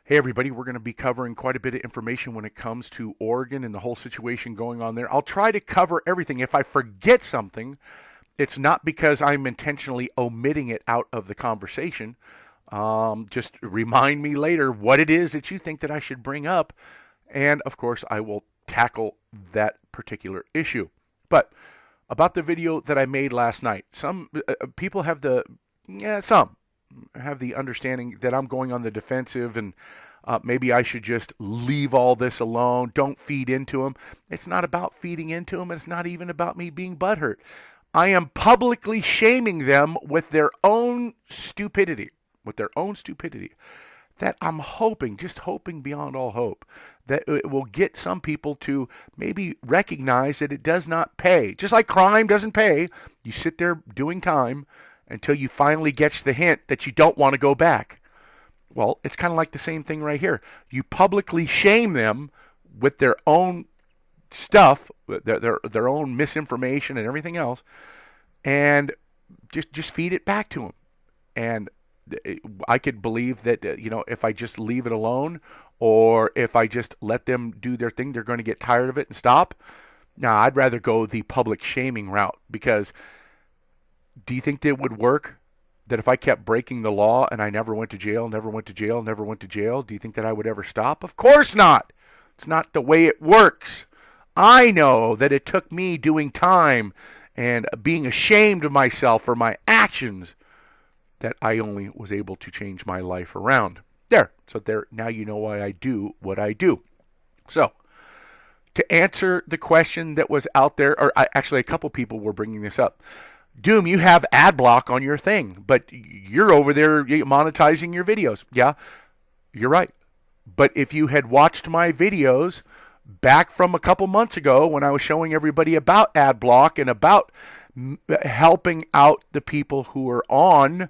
Hey, everybody, we're going to be covering quite a bit of information when it comes to Oregon and the whole situation going on there. I'll try to cover everything. If I forget something, it's not because I'm intentionally omitting it out of the conversation. Just remind me later what it is that you think that I should bring up. And of course, I will tackle that particular issue. But about the video that I made last night, some people have some have the understanding that I'm going on the defensive and maybe I should just leave all this alone. Don't feed into them. It's not about feeding into them. It's not even about me being butthurt. I am publicly shaming them with their own stupidity, that I'm hoping, just hoping beyond all hope, that it will get some people to maybe recognize that it does not pay. Just like crime doesn't pay, you sit there doing time until you finally get the hint that you don't want to go back. Well, it's kind of like the same thing right here. You publicly shame them with their own stuff, their own misinformation and everything else, and just feed it back to them. And I could believe that if I just leave it alone, or if I just let them do their thing, they're going to get tired of it and stop. Now, I'd rather go the public shaming route, because do you think that it would work? That if I kept breaking the law and I never went to jail, do you think that I would ever stop? Of course not. It's not the way it works. I know that it took me doing time and being ashamed of myself for my actions that I only was able to change my life around. Now you know why I do what I do. So, to answer the question that was out there, actually a couple people were bringing this up. Doom, you have ad block on your thing, but you're over there monetizing your videos. Yeah, you're right. But if you had watched my videos back from a couple months ago when I was showing everybody about ad block and about helping out the people who are on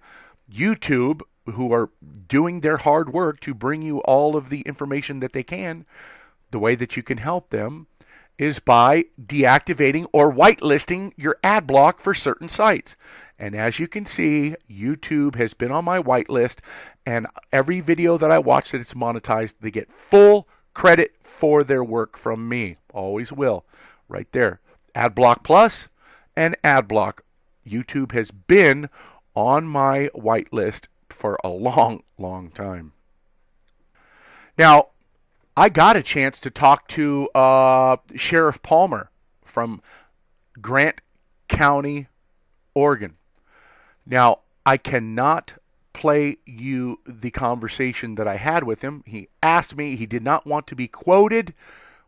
YouTube, who are doing their hard work to bring you all of the information that they can, the way that you can help them is by deactivating or whitelisting your ad block for certain sites. And as you can see, YouTube has been on my whitelist, and every video that I watch that it's monetized, they get full credit for their work from me. Always will. Right there. Ad block plus and ad block. YouTube has been on my whitelist for a long, long time. Now, I got a chance to talk to Sheriff Palmer from Grant County, Oregon. Now, I cannot play you the conversation that I had with him. He asked me, he did not want to be quoted,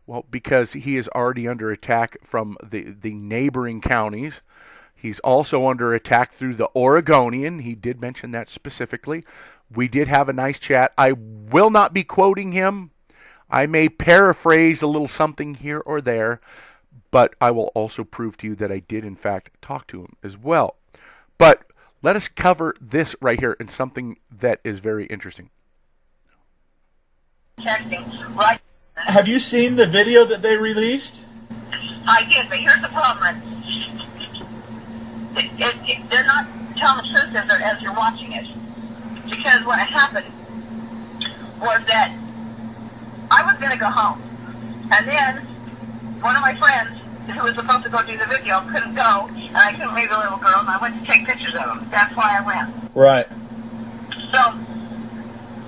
well, because he is already under attack from the neighboring counties. He's also under attack through the Oregonian. He did mention that specifically. We did have a nice chat. I will not be quoting him. I may paraphrase a little something here or there, but I will also prove to you that I did, in fact, talk to him as well. But let us cover this right here and something that is very interesting. Right. Have you seen the video that they released? I did, but here's the problem. They're not telling the truth as you're watching it. Because what happened was that I was going to go home. And then one of my friends who was supposed to go do the video couldn't go, and I couldn't leave the little girl, and I went to take pictures of them. That's why I went. Right. So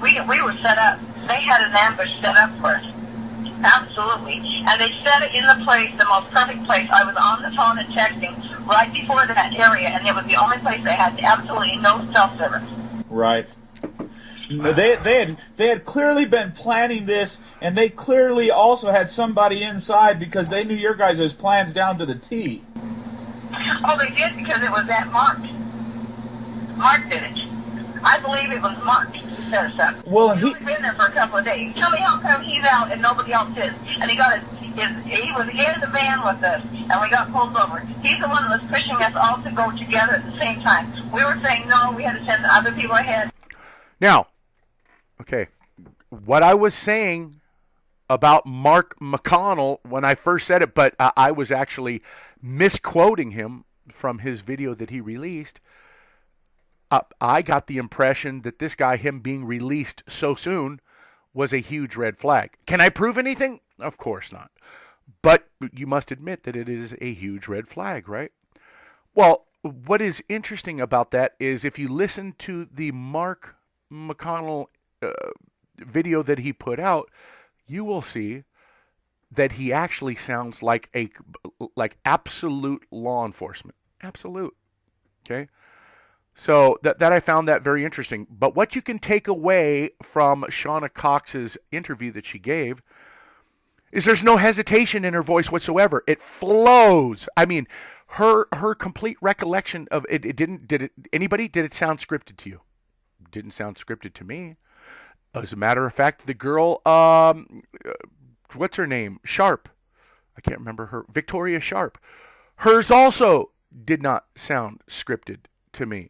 we were set up. They had an ambush set up for us. Absolutely. And they set it in the place, the most perfect place. I was on the phone and texting right before that area, and it was the only place they had absolutely no cell service. Right. They had clearly been planning this, and they clearly also had somebody inside because they knew your guys' plans down to the T. Oh, they did, because it was that Mark. Mark did it. I believe it was Mark who set us up. Well, and he's been there for a couple of days. Tell me how come he's out and nobody else is. And he was in the van with us, and we got pulled over. He's the one that was pushing us all to go together at the same time. We were saying no, we had to send other people ahead. Now, okay, what I was saying about Mark McConnell when I first said it, but I was actually misquoting him from his video that he released. I got the impression that this guy, him being released so soon, was a huge red flag. Can I prove anything? Of course not. But you must admit that it is a huge red flag, right? Well, what is interesting about that is if you listen to the Mark McConnell video that he put out, you will see that he actually sounds like absolute law enforcement. Absolute. Okay? So that I found that very interesting. But what you can take away from Shauna Cox's interview that she gave is there's no hesitation in her voice whatsoever. It flows. I mean, her complete recollection of it did it sound scripted to you? It didn't sound scripted to me. As a matter of fact, the girl, what's her name? Sharp. I can't remember her. Victoria Sharp. Hers also did not sound scripted to me.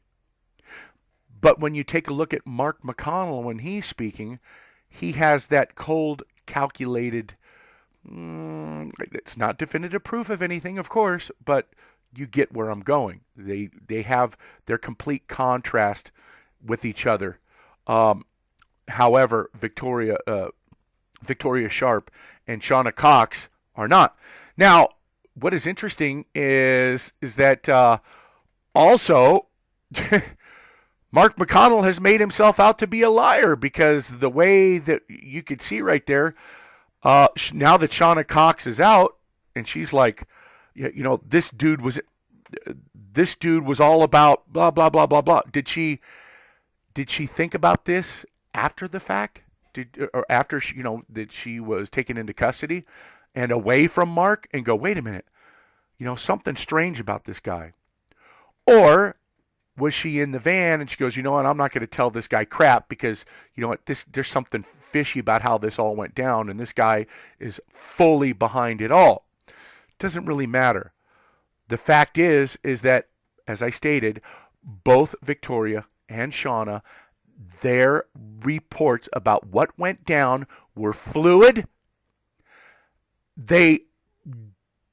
But when you take a look at Mark McConnell when he's speaking, he has that cold, calculated, it's not definitive proof of anything, of course, but you get where I'm going. They have their complete contrast with each other. However, Victoria Sharp and Shauna Cox are not. Now, what is interesting is that also Mark McConnell has made himself out to be a liar, because the way that you could see right there, now that Shauna Cox is out, and she's like, this dude was all about blah blah blah blah blah. Did she think about this after the fact? Or after that she was taken into custody and away from Mark, and go, wait a minute, something strange about this guy? Or was she in the van and she goes, you know what, I'm not going to tell this guy crap, because there's something fishy about how this all went down, and this guy is fully behind it all. Doesn't really matter. The fact is that, as I stated, both Victoria and Shauna, their reports about what went down were fluid. They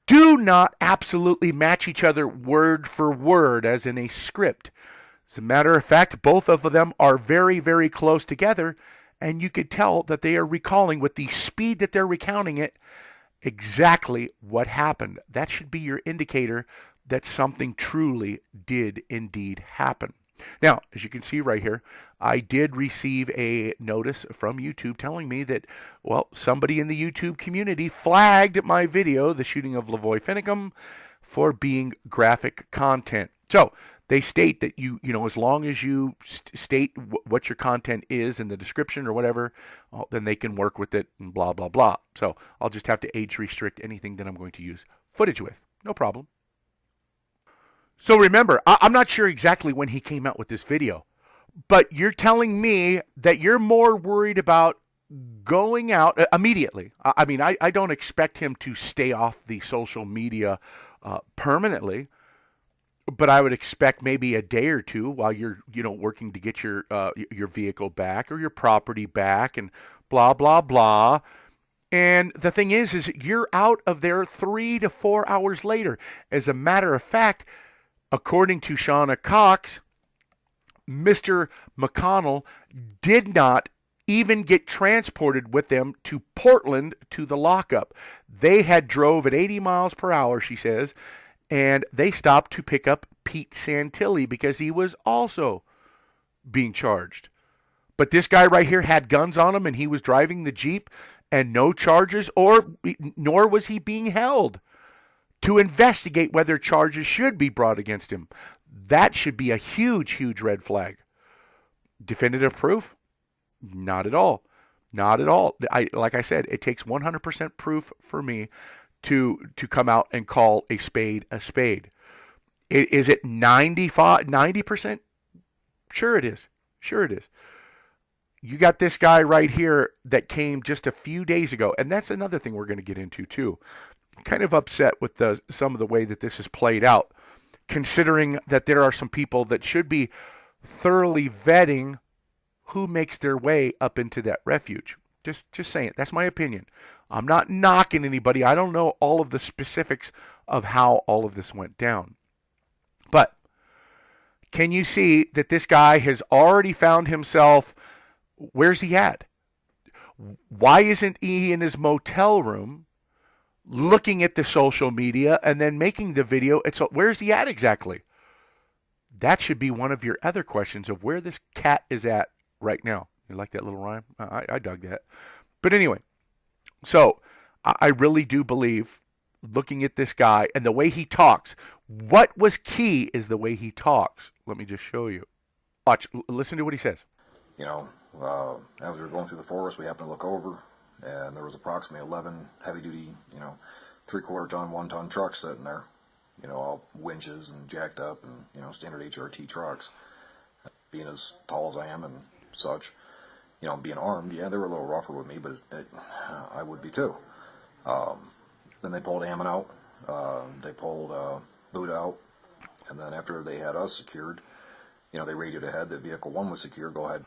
do not absolutely match each other word for word as in a script. As a matter of fact, both of them are very, very close together, and you could tell that they are recalling, with the speed that they're recounting it, exactly what happened. That should be your indicator that something truly did indeed happen. Now, as you can see right here, I did receive a notice from YouTube telling me that, somebody in the YouTube community flagged my video, the shooting of Lavoy Finicum, for being graphic content. So they state that as long as you state what your content is in the description or whatever, then they can work with it and blah, blah, blah. So I'll just have to age restrict anything that I'm going to use footage with. No problem. So remember, I'm not sure exactly when he came out with this video, but you're telling me that you're more worried about going out immediately. I mean, I don't expect him to stay off the social media permanently, but I would expect maybe a day or two while you're, working to get your vehicle back or your property back and blah, blah, blah. And the thing is you're out of there 3 to 4 hours later. As a matter of fact, according to Shauna Cox, Mr. McConnell did not even get transported with them to Portland to the lockup. They had drove at 80 miles per hour, she says, and they stopped to pick up Pete Santilli because he was also being charged. But this guy right here had guns on him, and he was driving the Jeep, and no charges, nor was he being held to investigate whether charges should be brought against him. That should be a huge, huge red flag. Definitive proof? Not at all. Not at all. Like I said, it takes 100% proof for me to come out and call a spade a spade. Is it 90%? Sure it is. Sure it is. You got this guy right here that came just a few days ago, and that's another thing we're going to get into too. Kind of upset with some of the way that this is played out, considering that there are some people that should be thoroughly vetting who makes their way up into that refuge. Just saying. That's my opinion. I'm not knocking anybody. I don't know all of the specifics of how all of this went down. But can you see that this guy has already found himself, where's he at? Why isn't he in his motel room looking at the social media and then making the video? Where's he at exactly? That should be one of your other questions of where this cat is at right now. You like that little rhyme? I dug that. But anyway, so I really do believe, looking at this guy and the way he talks, what was key is the way he talks. Let me just show you. Watch, listen to what he says. You know, as we were going through the forest, we happened to look over, and there was approximately 11 heavy-duty, 3/4 ton, 1 ton trucks sitting there, all winches and jacked up and, standard HRT trucks. Being as tall as I am and such, being armed, yeah, they were a little rougher with me, but I would be too. Then they pulled Ammon out, they pulled Boot out, and then after they had us secured, they radioed ahead that vehicle 1 was secure, go ahead.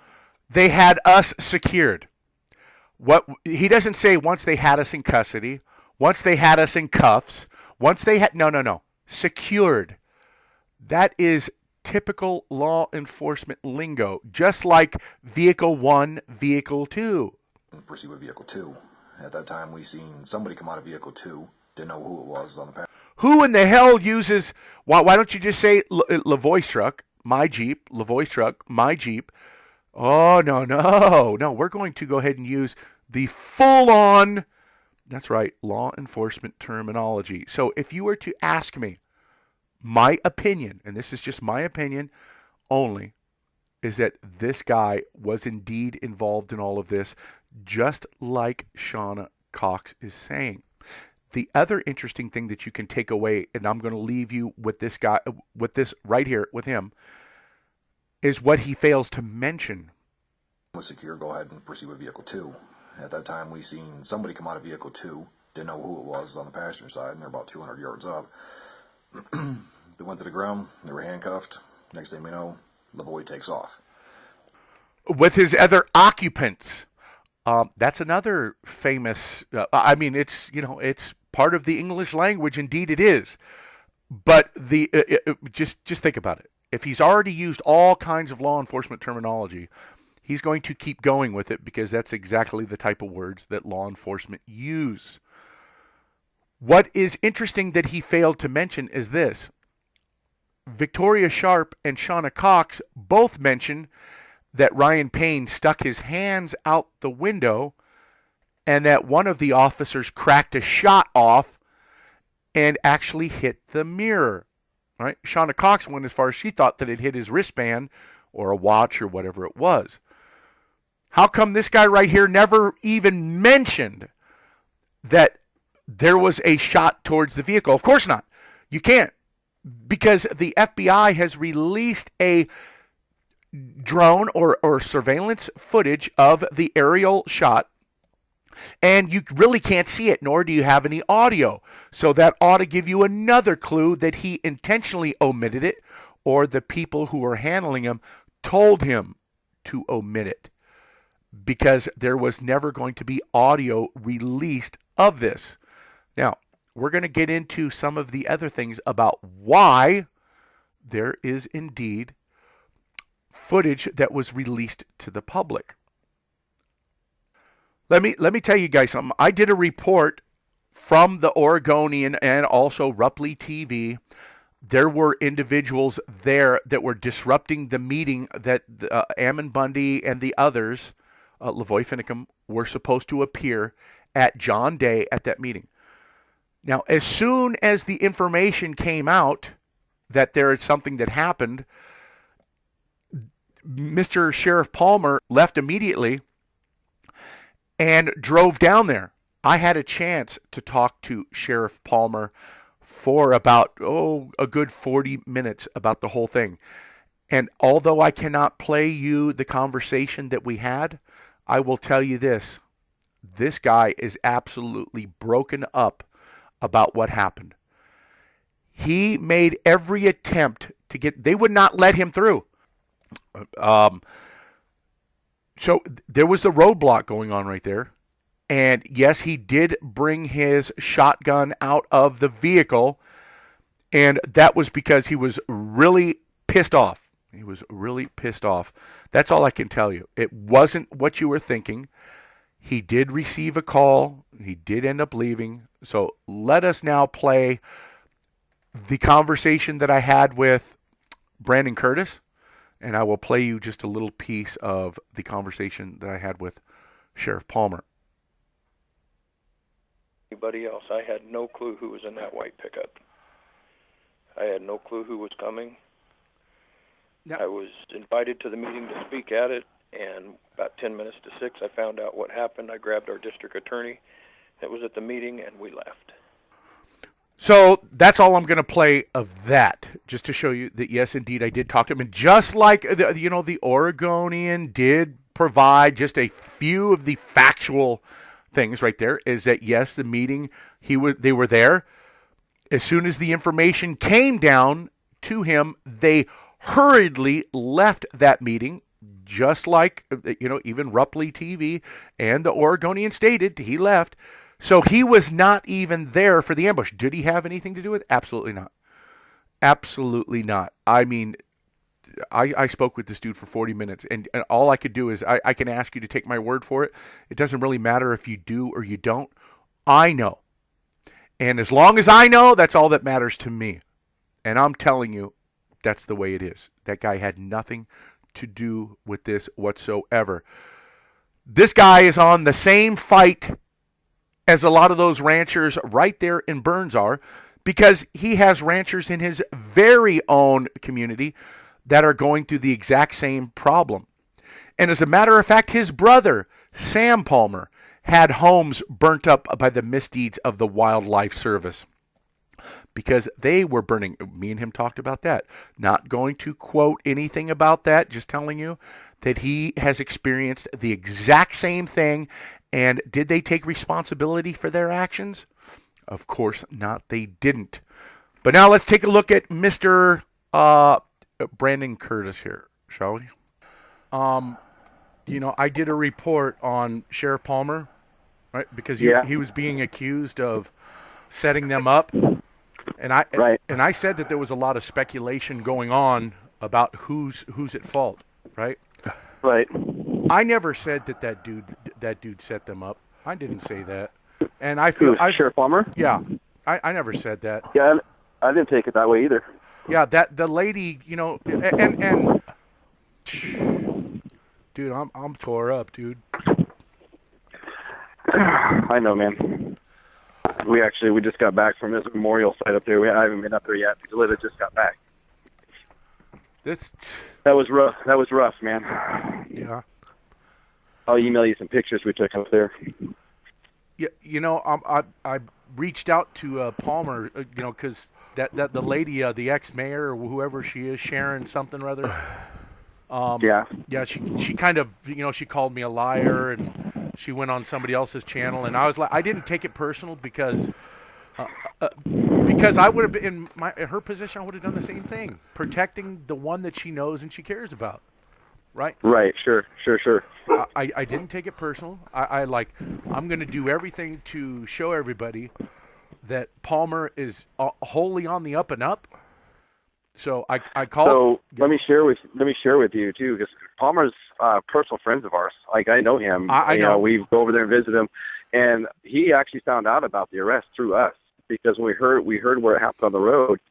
They had us secured. What he doesn't say once they had us in custody, once they had us in cuffs, once they had no. Secured. That is typical law enforcement lingo, just like vehicle 1, vehicle 2. Proceed with vehicle 2. At that time, we seen somebody come out of vehicle 2. Didn't know who it was on the path. Who in the hell uses? Why don't you just say Lavoie's truck, my Jeep, Lavoie's truck, my Jeep? Oh no. We're going to go ahead and use the full-on. That's right, law enforcement terminology. So if you were to ask me, my opinion, and this is just my opinion only, is that this guy was indeed involved in all of this, just like Shauna Cox is saying. The other interesting thing that you can take away, and I'm going to leave you with this guy, with this right here, with him, is what he fails to mention. Was secure, go ahead and proceed with vehicle 2. At that time, we seen somebody come out of vehicle 2. Didn't know who it was on the passenger side, and they're about 200 yards up. They went to the ground. They were handcuffed. Next thing we know, Lavoie takes off. With his other occupants. That's another famous, it's part of the English language. Indeed it is. But just think about it. If he's already used all kinds of law enforcement terminology, he's going to keep going with it because that's exactly the type of words that law enforcement use. What is interesting that he failed to mention is this. Victoria Sharp and Shauna Cox both mention that Ryan Payne stuck his hands out the window and that one of the officers cracked a shot off and actually hit the mirror. Right? Shauna Cox went as far as she thought that it hit his wristband or a watch or whatever it was. How come this guy right here never even mentioned that there was a shot towards the vehicle? Of course not. You can't. Because the FBI has released a drone or surveillance footage of the aerial shot, and you really can't see it, nor do you have any audio. So that ought to give you another clue that he intentionally omitted it, or the people who were handling him told him to omit it, because there was never going to be audio released of this. Now, we're going to get into some of the other things about why there is indeed footage that was released to the public. Let me tell you guys something. I did a report from the Oregonian and also Rupley TV. There were individuals there that were disrupting the meeting that Ammon Bundy and the others, Lavoie Finicum, were supposed to appear at John Day at that meeting. Now, as soon as the information came out that there is something that happened, Mr. Sheriff Palmer left immediately and drove down there. I had a chance to talk to Sheriff Palmer for about, a good 40 minutes about the whole thing. And although I cannot play you the conversation that we had, I will tell you this. This guy is absolutely broken up about what happened. He made every attempt to they would not let him through. So there was the roadblock going on right there. And yes, he did bring his shotgun out of the vehicle. And that was because he was really pissed off. He was really pissed off. That's all I can tell you. It wasn't what you were thinking. He did receive a call. He did end up leaving. So let us now play the conversation that I had with Brandon Curtis, and I will play you just a little piece of the conversation that I had with Sheriff Palmer. Anybody else? I had no clue who was in that white pickup. I had no clue who was coming. No. I was invited to the meeting to speak at it, and about 10 minutes to 6, I found out what happened. I grabbed our district attorney that was at the meeting, and we left. So that's all I'm going to play of that, just to show you that, yes, indeed, I did talk to him. And just like, the Oregonian did provide just a few of the factual things right there, is that, yes, the meeting, they were there. As soon as the information came down to him, they hurriedly left that meeting, just like, even Rupley TV and the Oregonian stated, he left. So he was not even there for the ambush. Did he have anything to do with it? Absolutely not. Absolutely not. I mean, I spoke with this dude for 40 minutes, and all I could do is I can ask you to take my word for it. It doesn't really matter if you do or you don't. I know. And as long as I know, that's all that matters to me. And I'm telling you, that's the way it is. That guy had nothing to do with this whatsoever. This guy is on the same fight as a lot of those ranchers right there in Burns are, because he has ranchers in his very own community that are going through the exact same problem. And as a matter of fact, his brother, Sam Palmer, had homes burnt up by the misdeeds of the Wildlife Service, because they were burning. Me and him talked about that. Not going to quote anything about that, just telling you that he has experienced the exact same thing. And did they take responsibility for their actions? Of course not, they didn't. But now let's take a look at Mr. Brandon Curtis here, shall we? I did a report on Sheriff Palmer, right? Because he was being accused of setting them up. And I said that there was a lot of speculation going on about who's at fault, right? Right. I never said that dude set them up. I didn't say that. And I feel Sheriff Palmer? Yeah. I never said that. Yeah, I didn't take it that way either. Yeah, that the lady, and dude, I'm tore up, dude. I know, man. We just got back from this memorial site up there. I haven't been up there yet. Literally just got back. That was rough. That was rough, man. Yeah. I'll email you some pictures we took up there. Yeah, I reached out to Palmer, because that the lady, the ex-mayor or whoever she is, Sharon something or other. Yeah, she kind of, she called me a liar, and she went on somebody else's channel, and I was like, I didn't take it personal because I would have been in her position. I would have done the same thing, protecting the one that she knows and she cares about, right? Right. Sure. I didn't take it personal. I'm going to do everything to show everybody that Palmer is wholly on the up and up. So I called. So let me share with you too, because Palmer's personal friends of ours. Like, I know him. I know. We go over there and visit him, and he actually found out about the arrest through us, because when we heard where it happened on the road.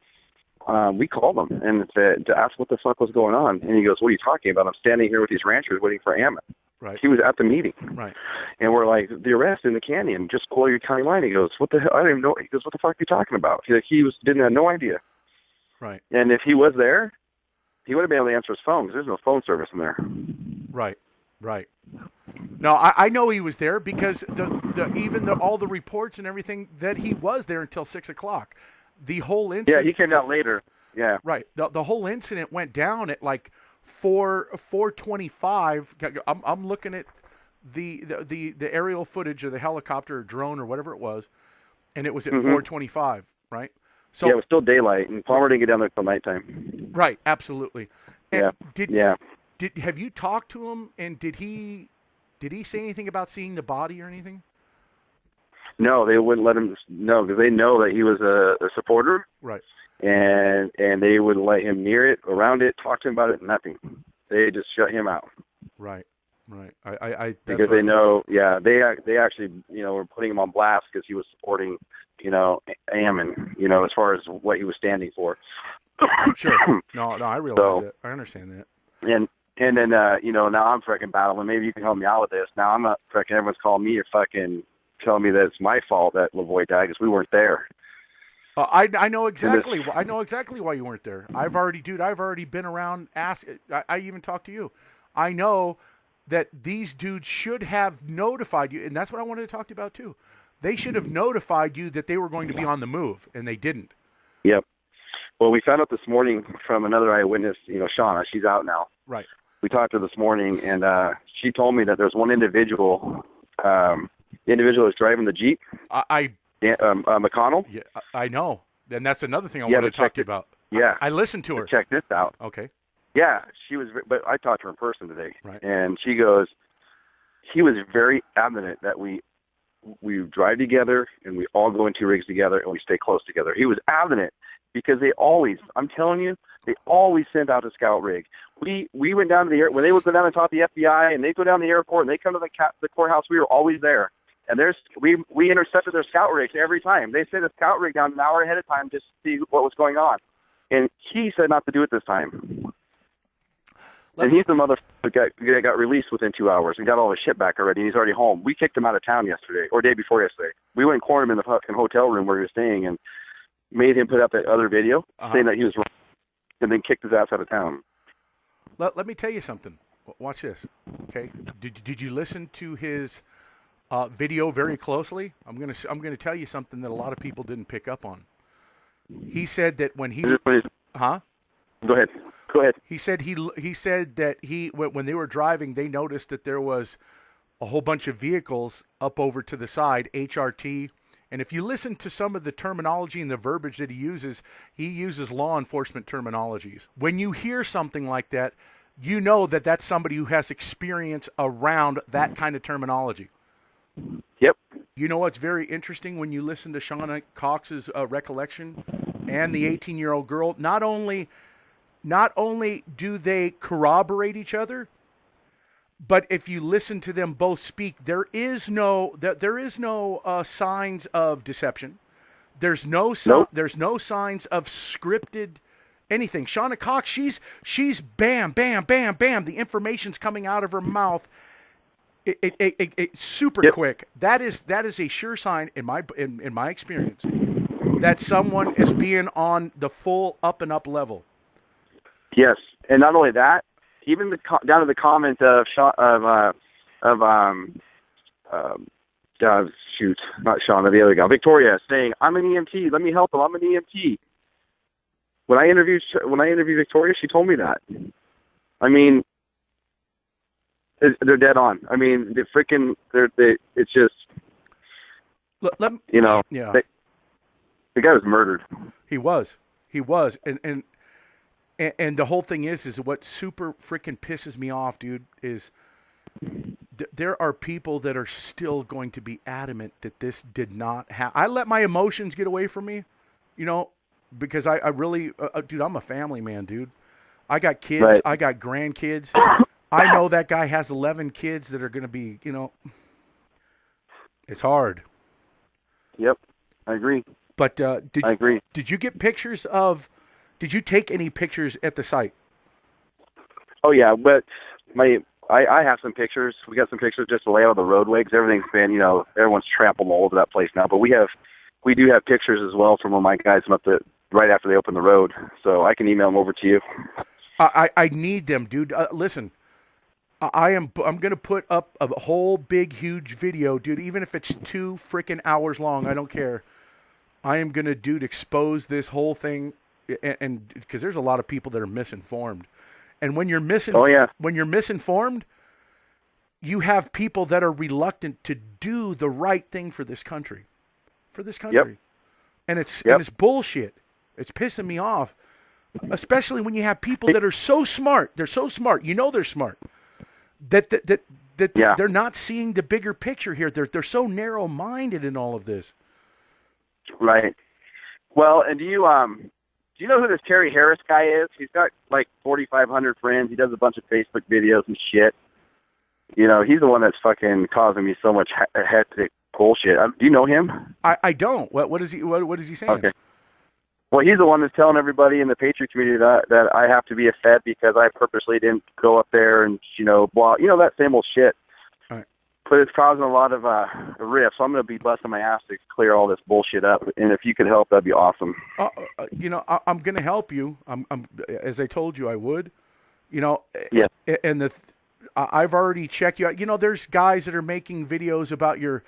We called him and said, to ask what the fuck was going on, and he goes, "What are you talking about? I'm standing here with these ranchers waiting for Ammon." Right. He was at the meeting. Right. And we're like, "The arrest in the canyon, just below your county line." He goes, "What the hell? I didn't even know." He goes, "What the fuck are you talking about?" Didn't have no idea. Right. And if he was there, he would have been able to answer his phone, because there's no phone service in there. Right. No, I know he was there, because all the reports and everything that he was there until 6:00. The whole incident. Yeah, he came out later. Yeah. Right. The whole incident went down at like 4:25. I'm looking at the aerial footage of the helicopter or drone or whatever it was, and it was at 4:25. Right. So yeah, it was still daylight, and Palmer didn't get down there until nighttime. Right. Absolutely. And yeah. Have you talked to him? And did he say anything about seeing the body or anything? No, they wouldn't let him. No, because they know that he was a supporter. Right. And they wouldn't let him near it, around it, talk to him about it, nothing. They just shut him out. Right. Right. That's because what I they know, yeah, they actually, were putting him on blast because he was supporting, Ammon, as far as what he was standing for. Sure. No, I realize it. I understand that. And then, now I'm freaking battling. Maybe you can help me out with this. Now I'm not freaking, everyone's calling me or fucking telling me that it's my fault that Lavoie died because we weren't there. I know exactly. I know exactly why you weren't there. I've already been around. I even talked to you. I know that these dudes should have notified you, and that's what I wanted to talk to you about too. They should have notified you that they were going to be on the move, and they didn't. Yep. Well, we found out this morning from another eyewitness. Shauna. She's out now. Right. We talked to her this morning, and she told me that there's one individual. The individual is driving the Jeep. McConnell. Yeah, I know. And that's another thing I wanted to talk to you about. Yeah. I listened to her. Check this out. Okay. Yeah, she was, but I talked to her in person today. Right. And she goes, he was very adamant that we drive together and we all go in two rigs together and we stay close together. He was adamant because I'm telling you, they always send out a scout rig. We went down to the when they would go down and talk to the FBI and they go down to the airport and they come to the courthouse, we were always there. And we intercepted their scout rigs every time. They sent a scout rig down an hour ahead of time just to see what was going on. And he said not to do it this time. And he's the motherfucker that got released within 2 hours and got all his shit back already, and he's already home. We kicked him out of town yesterday, or day before yesterday. We went and cornered him in the fucking hotel room where he was staying and made him put up that other video saying that he was wrong, and then kicked his ass out of town. Let me tell you something. Watch this, okay? Did you listen to his video very closely? I'm gonna tell you something that a lot of people didn't pick up on. He said that when he Go ahead. He said that when they were driving, they noticed that there was a whole bunch of vehicles up over to the side, HRT. And if you listen to some of the terminology and the verbiage that he uses law enforcement terminologies. When you hear something like that, you know that that's somebody who has experience around that kind of terminology. Yep. You know what's very interesting when you listen to Shauna Cox's recollection and the 18-year-old girl, not only do they corroborate each other, but if you listen to them both speak, there is no signs of deception. There's no there's no signs of scripted anything. Shauna Cox, she's bam, bam, bam, bam. The information's coming out of her mouth. It super quick. That is a sure sign in my experience that someone is being on the full up and up level. Yes, and not only that, even down to the comment of not Shauna, the other guy, Victoria, saying, "I'm an EMT. Let me help him. I'm an EMT." When I interviewed Victoria, she told me that. I mean, they're dead on. I mean, it's just, yeah. The guy was murdered. He was, and the whole thing is what super freaking pisses me off, dude, is there are people that are still going to be adamant that this did not happen. I let my emotions get away from me, because I really, dude, I'm a family man, dude. I got kids. Right. I got grandkids. I know that guy has 11 kids that are going to be, it's hard. Yep, I agree. But did you get pictures of? Did you take any pictures at the site? Oh yeah, but I have some pictures. We got some pictures just to lay out the roadway because everything's been, everyone's trampled all over that place now. But we do have pictures as well from when my guys went up right after they opened the road, so I can email them over to you. I need them, dude. Listen, I'm gonna put up a whole big huge video, dude. Even if it's 2 freaking hours long, I don't care. I am gonna, dude, expose this whole thing, and because there's a lot of people that are misinformed, and when you're when you're misinformed, you have people that are reluctant to do the right thing for this country, Yep. and it's bullshit. It's pissing me off, especially when you have people that are so smart. They're so smart. They're smart. That they're not seeing the bigger picture here. They're so narrow-minded in all of this. Right. Well, and do you know who this Terry Harris guy is? He's got like 4,500 friends. He does a bunch of Facebook videos and shit. You know, he's the one that's fucking causing me so much hectic bullshit. Do you know him? I don't. What is he? What is he saying? Okay. Well, he's the one that's telling everybody in the Patriot community that I have to be a Fed because I purposely didn't go up there and, blah, that same old shit. Right. But it's causing a lot of rifts. So I'm going to be busting my ass to clear all this bullshit up. And if you could help, that'd be awesome. I'm going to help you. I'm as I told you I would. Yeah. And I've already checked you out. There's guys that are making videos about your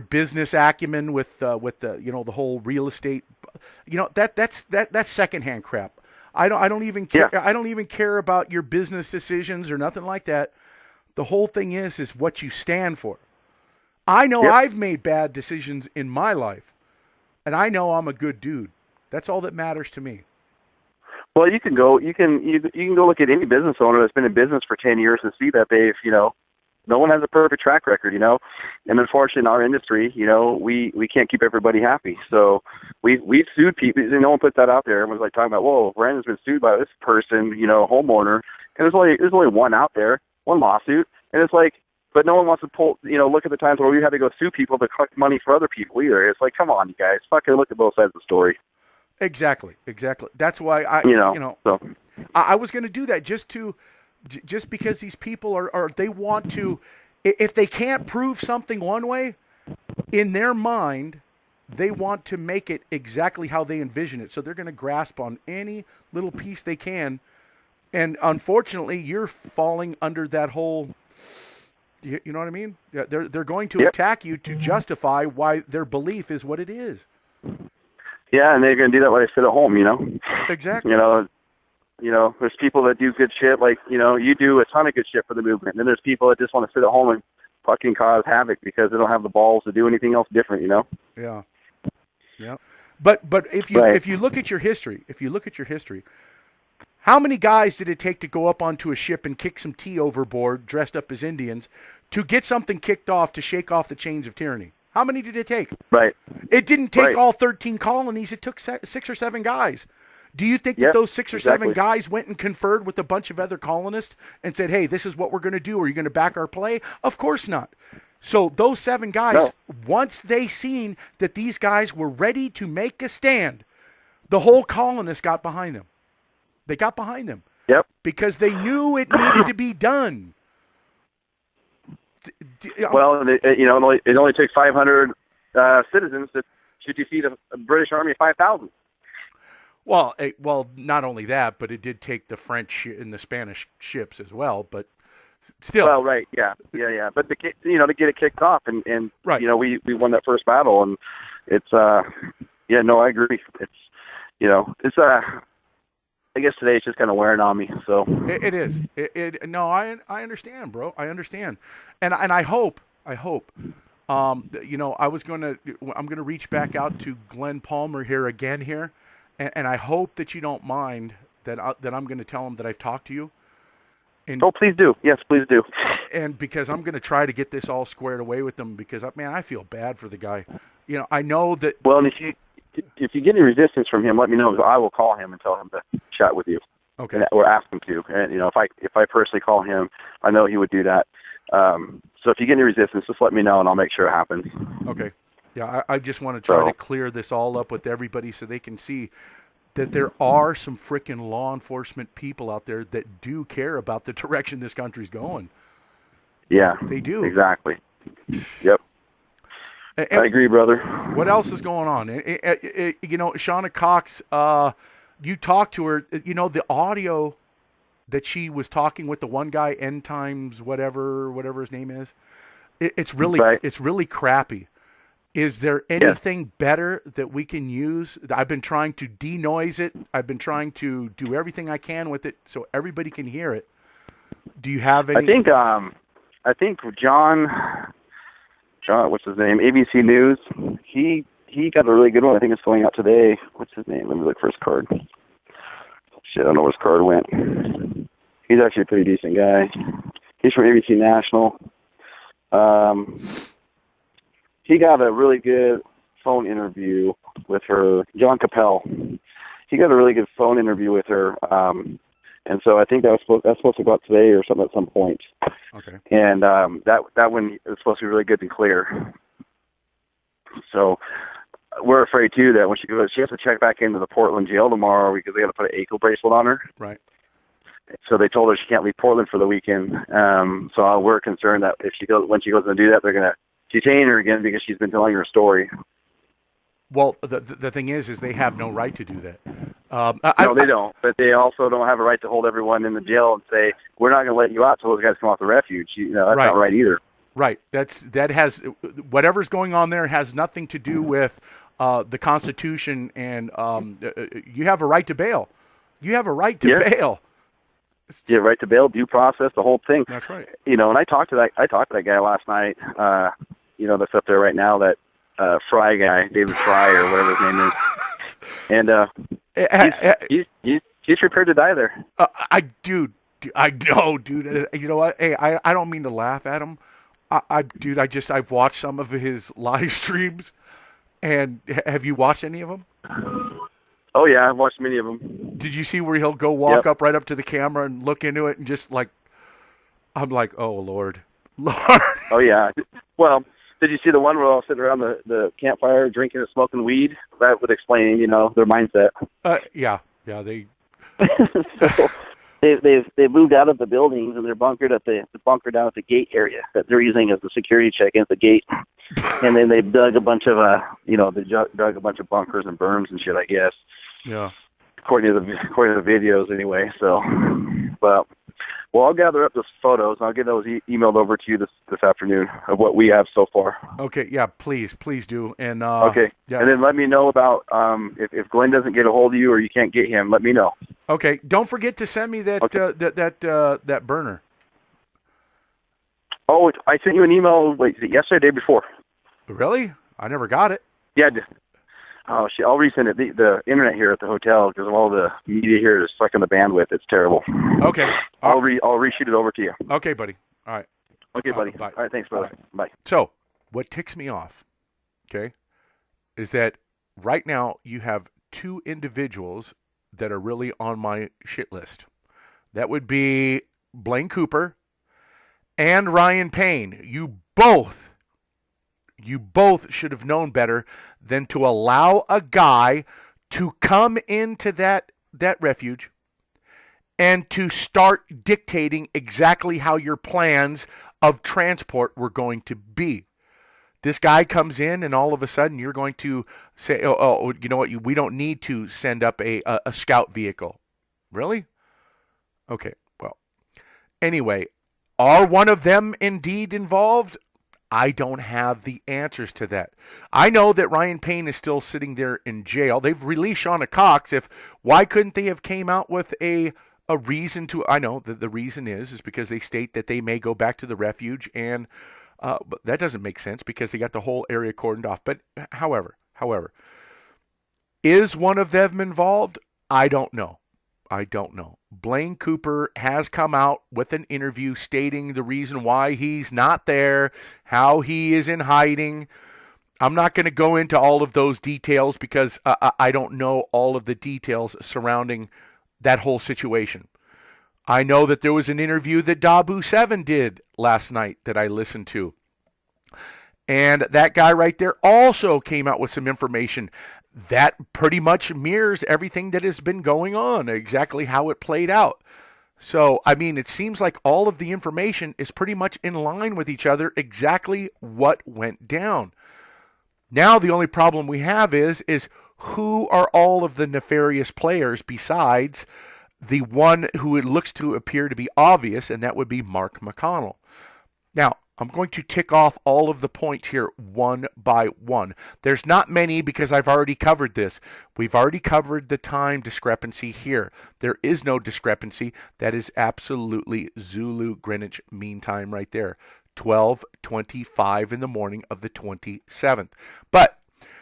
business acumen with the whole real estate. That's secondhand crap. I don't even care. Yeah. I don't even care about your business decisions or nothing like that. The whole thing is what you stand for. I know I've made bad decisions in my life, and I know I'm a good dude. That's all that matters to me. Well, you can go look at any business owner that's been in business for 10 years and see that they've, no one has a perfect track record, and unfortunately in our industry, we can't keep everybody happy. So we've sued people. No one put that out there. Everyone's like talking about, whoa, Brandon's been sued by this person, homeowner, and there's only one out there, one lawsuit, and it's like, but no one wants to look at the times where we had to go sue people to collect money for other people either. It's like, come on, you guys, fucking look at both sides of the story. Exactly. That's why I was going to do that just because these people are they want to, if they can't prove something one way, in their mind, they want to make it exactly how they envision it. So they're going to grasp on any little piece they can. And unfortunately, you're falling under that whole, you know what I mean? Yeah, they're going to attack you to justify why their belief is what it is. Yeah, and they're going to do that while they sit at home, Exactly. There's people that do good shit, like, you do a ton of good shit for the movement. And then there's people that just want to sit at home and fucking cause havoc because they don't have the balls to do anything else different, Yeah. Yeah. But if you look at your history, how many guys did it take to go up onto a ship and kick some tea overboard dressed up as Indians to get something kicked off to shake off the chains of tyranny? How many did it take? Right. It didn't take all 13 colonies. It took 6 or 7 guys. Do you think that those 6 or 7 guys went and conferred with a bunch of other colonists and said, hey, this is what we're going to do? Are you going to back our play? Of course not. So those 7 guys, once they seen that these guys were ready to make a stand, the whole colonists got behind them. They got behind them. Yep. Because they knew it needed to be done. Well, it only took 500 citizens to defeat a British army of 5,000. Well, not only that, but it did take the French and the Spanish ships as well. But still, well, right, yeah. But to get it kicked off, and right. We won that first battle, and it's I agree. It's I guess today it's just kind of wearing on me. So it is. I understand, bro. I understand, and I hope. I'm gonna reach back out to Glenn Palmer here, and I hope that you don't mind that I'm gonna tell him that I've talked to you. And, please do. Yes, please do. And because I'm gonna try to get this all squared away with them, because I feel bad for the guy. I know that. Well, and if you get any resistance from him, let me know. I will call him and tell him to chat with you. Okay. Or ask him to. And if I personally call him, I know he would do that. So if you get any resistance, just let me know and I'll make sure it happens. Okay. Yeah, I just want to try to clear this all up with everybody so they can see that there are some freaking law enforcement people out there that do care about the direction this country's going. Yeah. They do. Exactly. Yep. And I agree, brother. What else is going on? Shauna Cox, you talked to her, the audio that she was talking with the one guy, End Times, whatever his name is. It's really crappy. Is there anything better that we can use? I've been trying to denoise it. I've been trying to do everything I can with it so everybody can hear it. Do you have any? I think John, what's his name? ABC News. He got a really good one. I think it's going out today. What's his name? Let me look for his card. Shit, I don't know where his card went. He's actually a pretty decent guy. He's from ABC National. He got a really good phone interview with her, John Capel. He got a really good phone interview with her, And so I think that's supposed to go out today or something at some point. Okay. And that one is supposed to be really good and clear. So we're afraid too that when she has to check back into the Portland jail tomorrow because they got to put an ankle bracelet on her. Right. So they told her she can't leave Portland for the weekend. So we're concerned that when she goes to do that, they're going to detain her again because she's been telling her story. Well, the thing is they have no right to do that. No, they don't. But they also don't have a right to hold everyone in the jail and say, we're not going to let you out until those guys come off the refuge. That's Right. not right either. Right. That has whatever's going on there has nothing to do with the Constitution, and you have a right to bail. You have a right to bail. You have a right to bail, due process, the whole thing. That's right. And I talked to that guy last night. That's up there right now. That Fry guy, David Fry or whatever his name is, and he's prepared to die there. I know, dude. You know what? Hey, I don't mean to laugh at him. I've watched some of his live streams, and have you watched any of them? Oh yeah, I've watched many of them. Did you see where he'll go walk up right up to the camera and look into it and just like, I'm like, oh Lord. Oh yeah. Well, did you see the one where I was sitting around the campfire drinking and smoking weed? That would explain, their mindset. Yeah. They. So they've moved out of the buildings and they're bunkered down at the gate area that they're using as the security check-in at the gate. And then they've dug a bunch of dug a bunch of bunkers and berms and shit, I guess. Yeah. According to the videos, anyway. So, but I'll gather up the photos and I'll get those emailed over to you this afternoon of what we have so far. Okay. Yeah. Please do. And okay. Yeah. And then let me know about if Glenn doesn't get a hold of you or you can't get him. Let me know. Okay. Don't forget to send me that that burner. Oh, I sent you an email. Wait, yesterday, or the day before? Really? I never got it. Yeah. Oh shit! I'll resend it. The internet here at the hotel, because of all the media here is sucking the bandwidth. It's terrible. Okay. I'll reshoot it over to you. Okay, buddy. All right. Okay, buddy. Bye. All right. Thanks, brother. Bye. Bye. So, what ticks me off, okay, is that right now you have two individuals that are really on my shit list. That would be Blaine Cooper and Ryan Payne. You both should have known better than to allow a guy to come into that refuge and to start dictating exactly how your plans of transport were going to be. This guy comes in and all of a sudden you're going to say, oh, you know what? We don't need to send up a scout vehicle. Really? Okay, well, anyway, are one of them indeed involved? I don't have the answers to that. I know that Ryan Payne is still sitting there in jail. They've released Shauna Cox. Why couldn't they have came out with a reason to? I know that the reason is because they state that they may go back to the refuge, and but that doesn't make sense because they got the whole area cordoned off. But however, is one of them involved? I don't know. Blaine Cooper has come out with an interview stating the reason why he's not there, how he is in hiding. I'm not going to go into all of those details because I don't know all of the details surrounding that whole situation. I know that there was an interview that Dabu 7 did last night that I listened to. And that guy right there also came out with some information that pretty much mirrors everything that has been going on, exactly how it played out. So, I mean, it seems like all of the information is pretty much in line with each other, exactly what went down. Now, the only problem we have is who are all of the nefarious players besides the one who it looks to appear to be obvious, and that would be Mark McConnell. Now, I'm going to tick off all of the points here one by one. There's not many because I've already covered this. We've already covered the time discrepancy here. There is no discrepancy. That is absolutely Zulu Greenwich Mean Time right there. 12:25 in the morning of the 27th. But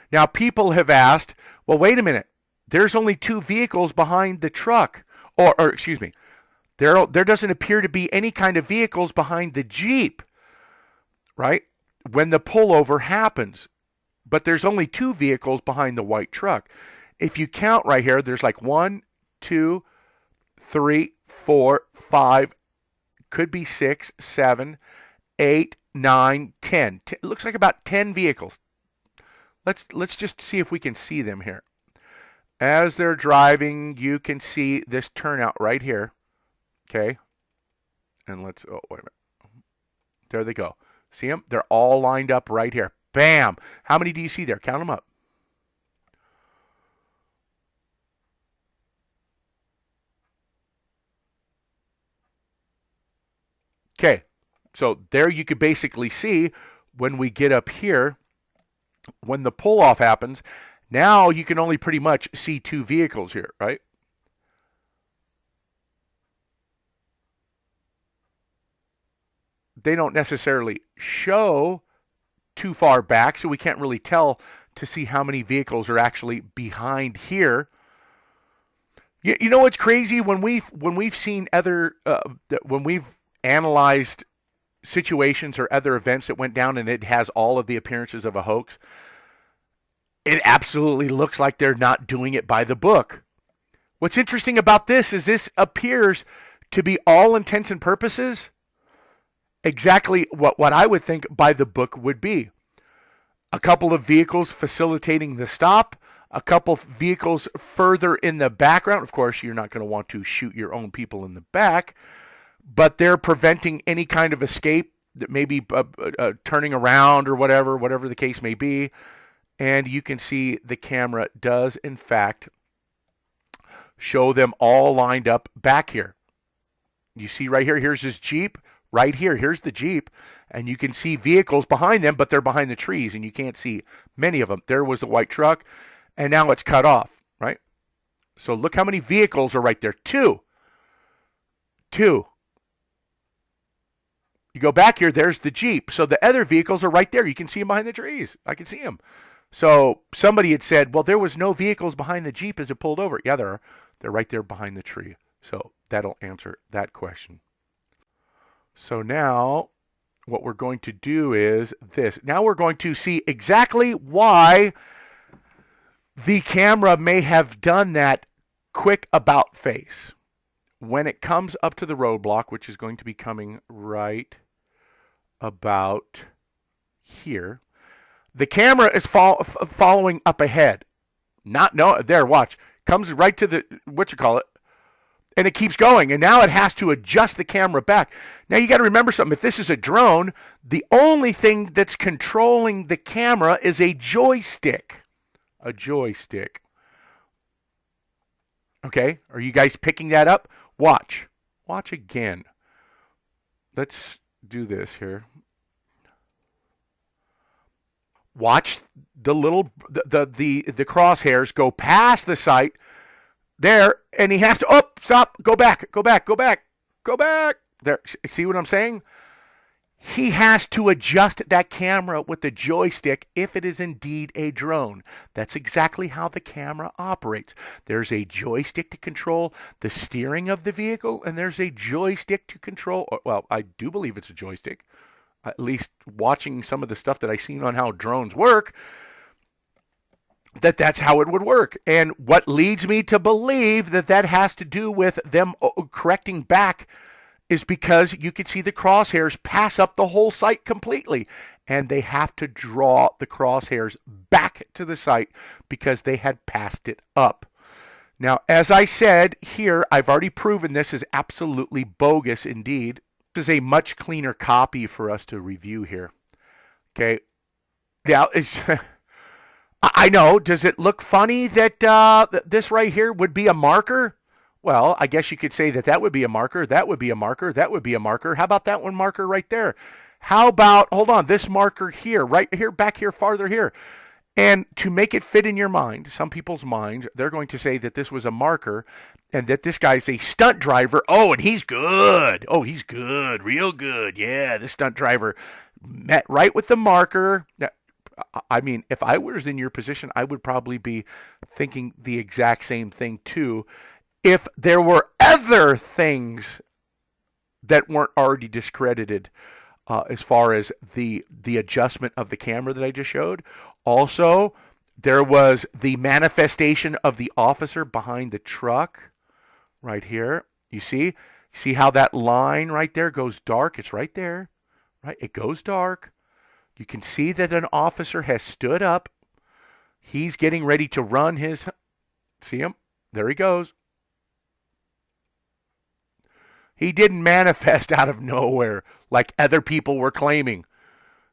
now people have asked, well, wait a minute. There's only two vehicles behind the truck. Or excuse me. There doesn't appear to be any kind of vehicles behind the Jeep. Right? When the pullover happens. But there's only two vehicles behind the white truck. If you count right here, there's like 1, 2, 3, 4, 5, could be 6, 7, 8, 9, 10. It looks like about 10 vehicles. Let's just see if we can see them here. As they're driving, you can see this turnout right here. Okay. And wait a minute. There they go. See them? They're all lined up right here. Bam. How many do you see there? Count them up. Okay. So there you could basically see when we get up here, when the pull-off happens, now you can only pretty much see 2 vehicles here, right? They don't necessarily show too far back, so we can't really tell to see how many vehicles are actually behind here. You know what's crazy? When we've seen when we've analyzed situations or other events that went down and it has all of the appearances of a hoax, it absolutely looks like they're not doing it by the book. What's interesting about this is this appears to be all intents and purposes exactly what I would think by the book would be. A couple of vehicles facilitating the stop, a couple of vehicles further in the background. Of course, you're not going to want to shoot your own people in the back, but they're preventing any kind of escape, that maybe turning around or whatever the case may be. And you can see the camera does, in fact, show them all lined up back here. You see right here, here's this Jeep. Right here, here's the Jeep. And you can see vehicles behind them, but they're behind the trees, and you can't see many of them. There was the white truck, and now it's cut off, right? So look how many vehicles are right there. 2. You go back here, there's the Jeep. So the other vehicles are right there. You can see them behind the trees. I can see them. So somebody had said, well, there was no vehicles behind the Jeep as it pulled over. Yeah, there are. They're right there behind the tree. So that'll answer that question. So now what we're going to do is this. Now we're going to see exactly why the camera may have done that quick about face. When it comes up to the roadblock, which is going to be coming right about here, the camera is following up ahead. There, watch. Comes right to the, and it keeps going. And now it has to adjust the camera back. Now you got to remember something. If this is a drone, the only thing that's controlling the camera is a joystick. A joystick. Okay, are you guys picking that up? Watch again. Let's do this here. Watch the crosshairs go past the sight there, and he has to stop, go back. There, see what I'm saying? He has to adjust that camera with the joystick if it is indeed a drone. That's exactly how the camera operates. There's a joystick to control the steering of the vehicle, and there's a joystick to control, well, I do believe it's a joystick. At least watching some of the stuff that I've seen on how drones work, that's how it would work. And what leads me to believe that has to do with them correcting back is because you can see the crosshairs pass up the whole site completely. And they have to draw the crosshairs back to the site because they had passed it up. Now, as I said here, I've already proven this is absolutely bogus indeed. This is a much cleaner copy for us to review here. Okay. Now, I know. Does it look funny that this right here would be a marker? Well, I guess you could say that would be a marker. That would be a marker. That would be a marker. How about that one marker right there? How about, hold on, this marker here, right here, back here, farther here. And to make it fit in your mind, some people's minds, they're going to say that this was a marker and that this guy's a stunt driver. Oh, and he's good. Oh, he's good, real good. Yeah, this stunt driver met right with the marker. I mean, if I was in your position, I would probably be thinking the exact same thing too. If there were other things that weren't already discredited, as far as the adjustment of the camera that I just showed. Also, there was the manifestation of the officer behind the truck right here. You see how that line right there goes dark? It's right there, right? It goes dark. You can see that an officer has stood up. He's getting ready to run his, see him? There he goes. He didn't manifest out of nowhere like other people were claiming.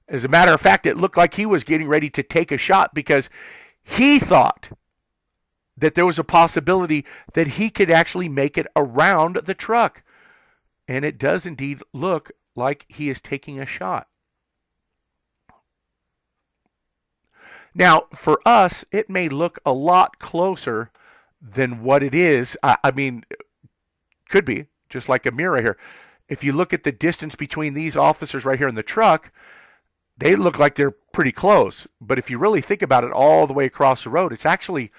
As a matter of fact, it looked like he was getting ready to take a shot because he thought that there was a possibility that he could actually make it around the truck. And it does indeed look like he is taking a shot. Now, for us, it may look a lot closer than what it is. I mean, could be, just like a mirror here. If you look at the distance between these officers right here in the truck, they look like they're pretty close. But if you really think about it all the way across the road, it's actually,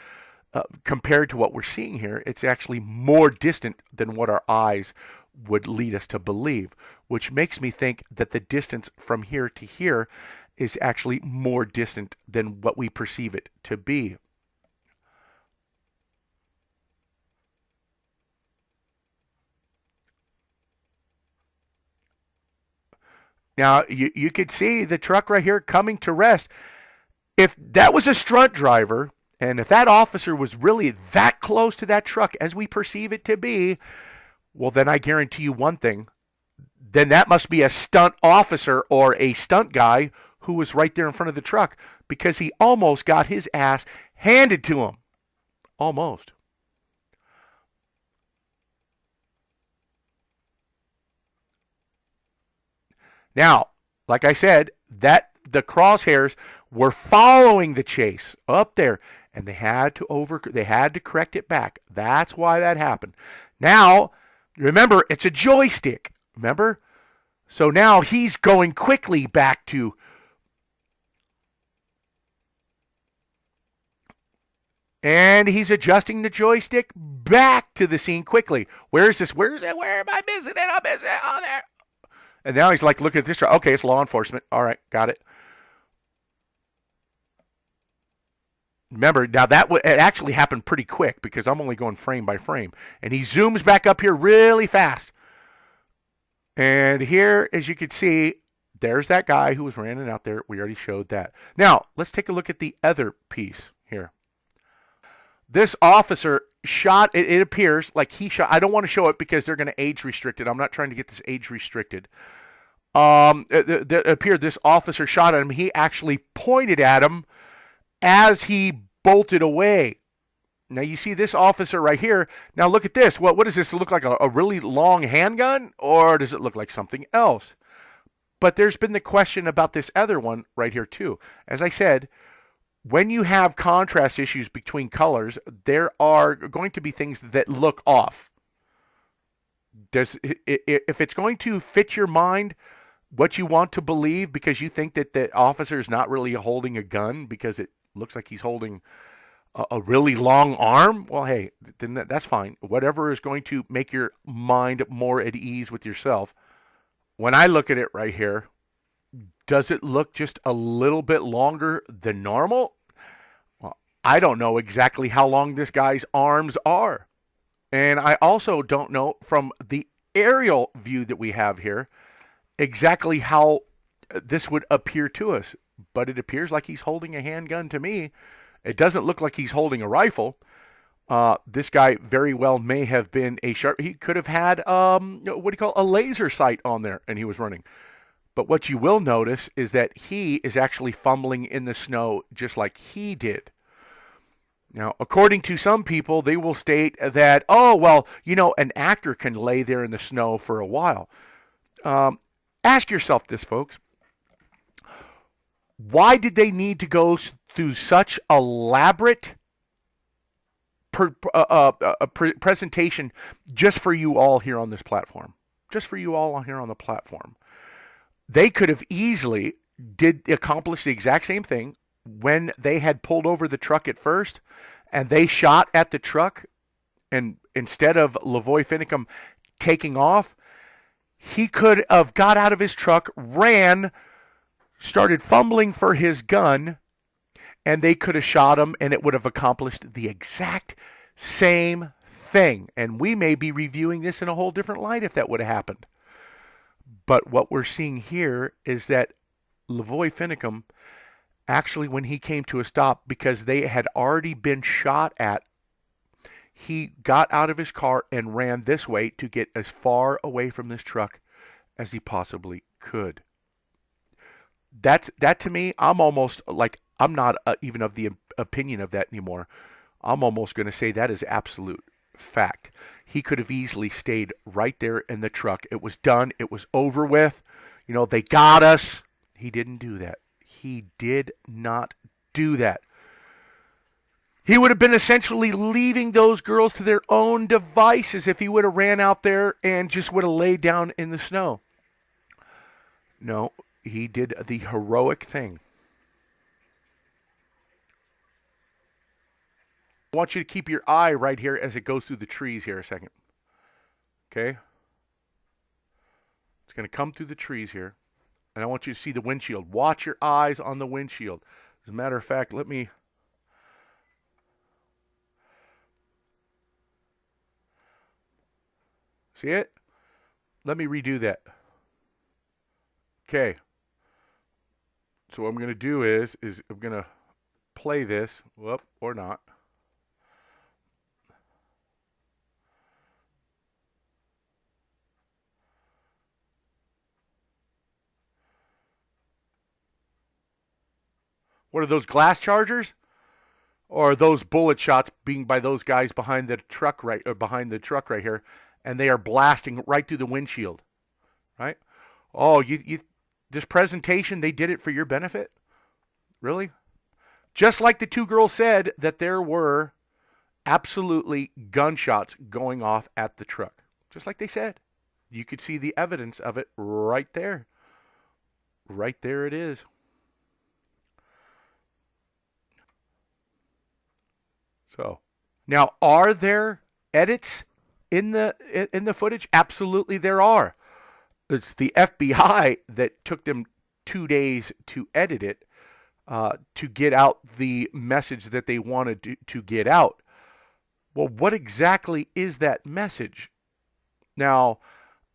compared to what we're seeing here, it's actually more distant than what our eyes would lead us to believe, which makes me think that the distance from here to here is actually more distant than what we perceive it to be. Now, you could see the truck right here coming to rest. If that was a stunt driver, and if that officer was really that close to that truck as we perceive it to be, well, then I guarantee you one thing. Then that must be a stunt officer or a stunt guy who was right there in front of the truck, because he almost got his ass handed to him. Almost. Now, like I said, that the crosshairs were following the chase up there, and they had to correct it back. That's why that happened. Now, remember, it's a joystick. Remember? So now he's going quickly back to, and he's adjusting the joystick back to the scene quickly. Where is this? Where is it? Where am I missing it? I'm missing it. Oh, there. And now he's like, looking at this truck. Okay, it's law enforcement. All right, got it. Remember, now it actually happened pretty quick because I'm only going frame by frame. And he zooms back up here really fast. And here, as you can see, there's that guy who was running out there. We already showed that. Now, let's take a look at the other piece here. This officer shot, it appears like he shot. I don't want to show it because they're going to age restrict it. I'm not trying to get this age restricted. It appeared this officer shot at him. He actually pointed at him as he bolted away. Now you see this officer right here. Now look at this. What does this look like? A really long handgun, or does it look like something else? But there's been the question about this other one right here too. As I said, when you have contrast issues between colors, there are going to be things that look off. If it's going to fit your mind, what you want to believe, because you think that the officer is not really holding a gun because it looks like he's holding a really long arm, well, hey, then that's fine. Whatever is going to make your mind more at ease with yourself. When I look at it right here, does it look just a little bit longer than normal? Well, I don't know exactly how long this guy's arms are. And I also don't know from the aerial view that we have here exactly how this would appear to us. But it appears like he's holding a handgun to me. It doesn't look like he's holding a rifle. This guy very well may have been he could have had, a laser sight on there, and he was running. But what you will notice is that he is actually fumbling in the snow just like he did. Now, according to some people, they will state that, an actor can lay there in the snow for a while. Ask yourself this, folks. Why did they need to go through such elaborate presentation just for you all here on this platform? Just for you all here on the platform. They could have easily accomplished the exact same thing when they had pulled over the truck at first and they shot at the truck, and instead of Lavoy Finicum taking off, he could have got out of his truck, ran, started fumbling for his gun, and they could have shot him, and it would have accomplished the exact same thing. And we may be reviewing this in a whole different light if that would have happened. But what we're seeing here is that Lavoy Finicum, actually, when he came to a stop, because they had already been shot at, he got out of his car and ran this way to get as far away from this truck as he possibly could. That to me, I'm almost like, I'm not even of the opinion of that anymore. I'm almost going to say that is absolute fact. He could have easily stayed right there in the truck. It was done. It was over with. You know, they got us. He didn't do that. He did not do that. He would have been essentially leaving those girls to their own devices if he would have ran out there and just would have laid down in the snow. No, he did the heroic thing. I want you to keep your eye right here as it goes through the trees here a second. Okay? It's going to come through the trees here. And I want you to see the windshield. Watch your eyes on the windshield. As a matter of fact, let me... See it? Let me redo that. Okay. So what I'm going to do is I'm going to play this. Whoop, or not. What are those, glass chargers? Or are those bullet shots being by those guys behind the truck right here, and they are blasting right through the windshield, right? Oh, you this presentation, they did it for your benefit? Really? Just like the two girls said that there were absolutely gunshots going off at the truck. Just like they said. You could see the evidence of it right there. Right there it is. So, now, are there edits in the footage? Absolutely there are. It's the FBI that took them 2 days to edit it to get out the message that they wanted to get out. Well, what exactly is that message? Now,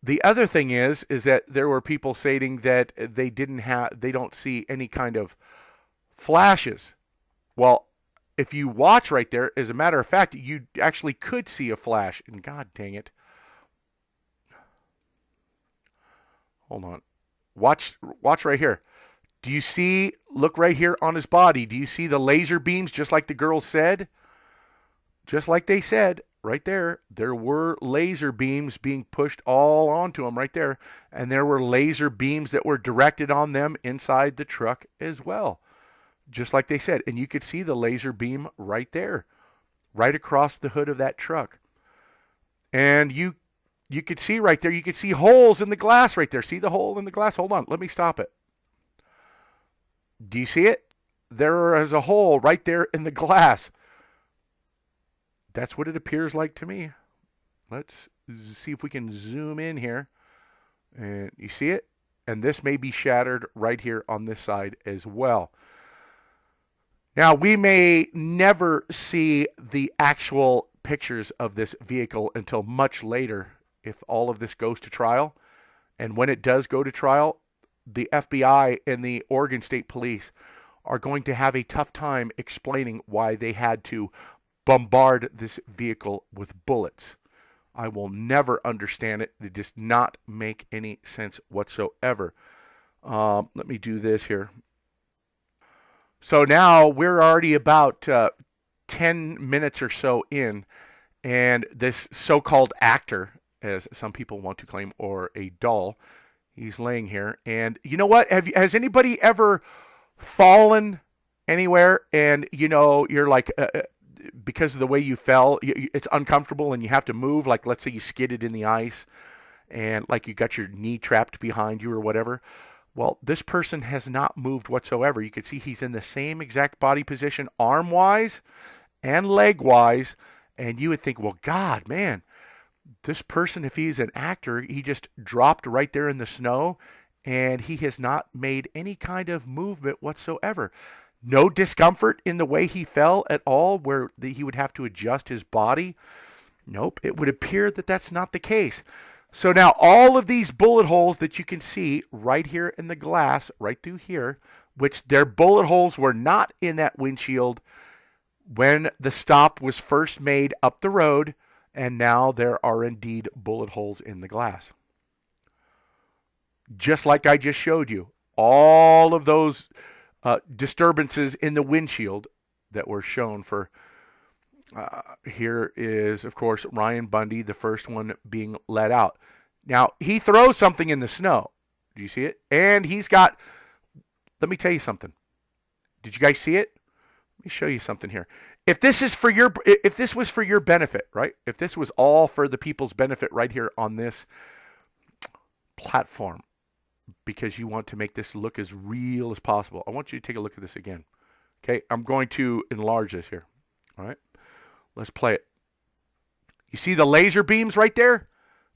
the other thing is that there were people stating that they don't see any kind of flashes. Well, if you watch right there, as a matter of fact, you actually could see a flash. And God dang it. Hold on. Watch right here. Do you see, look right here on his body. Do you see the laser beams just like the girls said? Just like they said, right there. There were laser beams being pushed all onto him right there. And there were laser beams that were directed on them inside the truck as well. Just like they said. And you could see the laser beam right there. Right across the hood of that truck. And you could see right there, you could see holes in the glass right there. See the hole in the glass? Hold on, let me stop it. Do you see it? There is a hole right there in the glass. That's what it appears like to me. Let's see if we can zoom in here. And you see it? And this may be shattered right here on this side as well. Now, we may never see the actual pictures of this vehicle until much later if all of this goes to trial. And when it does go to trial, the FBI and the Oregon State Police are going to have a tough time explaining why they had to bombard this vehicle with bullets. I will never understand it. It does not make any sense whatsoever. Let me do this here. So now we're already about 10 minutes or so in, and this so-called actor, as some people want to claim, or a doll, he's laying here. And you know what? Has anybody ever fallen anywhere and, you're like, because of the way you fell, it's uncomfortable and you have to move? Like, let's say you skidded in the ice and like you got your knee trapped behind you or whatever. Well, this person has not moved whatsoever. You can see he's in the same exact body position, arm-wise and leg-wise. And you would think, well, God, man, this person, if he's an actor, he just dropped right there in the snow, and he has not made any kind of movement whatsoever. No discomfort in the way he fell at all, where he would have to adjust his body. Nope, it would appear that that's not the case. So now all of these bullet holes that you can see right here in the glass, right through here, which their bullet holes were not in that windshield when the stop was first made up the road, and now there are indeed bullet holes in the glass. Just like I just showed you, all of those disturbances in the windshield that were shown for, here is, of course, Ryan Bundy, the first one being let out. Now, he throws something in the snow. Do you see it? And he's got, let me tell you something. Did you guys see it? Let me show you something here. If this was for your benefit, right? If this was all for the people's benefit right here on this platform, because you want to make this look as real as possible, I want you to take a look at this again. Okay, I'm going to enlarge this here. All right, let's play it. You see the laser beams right there?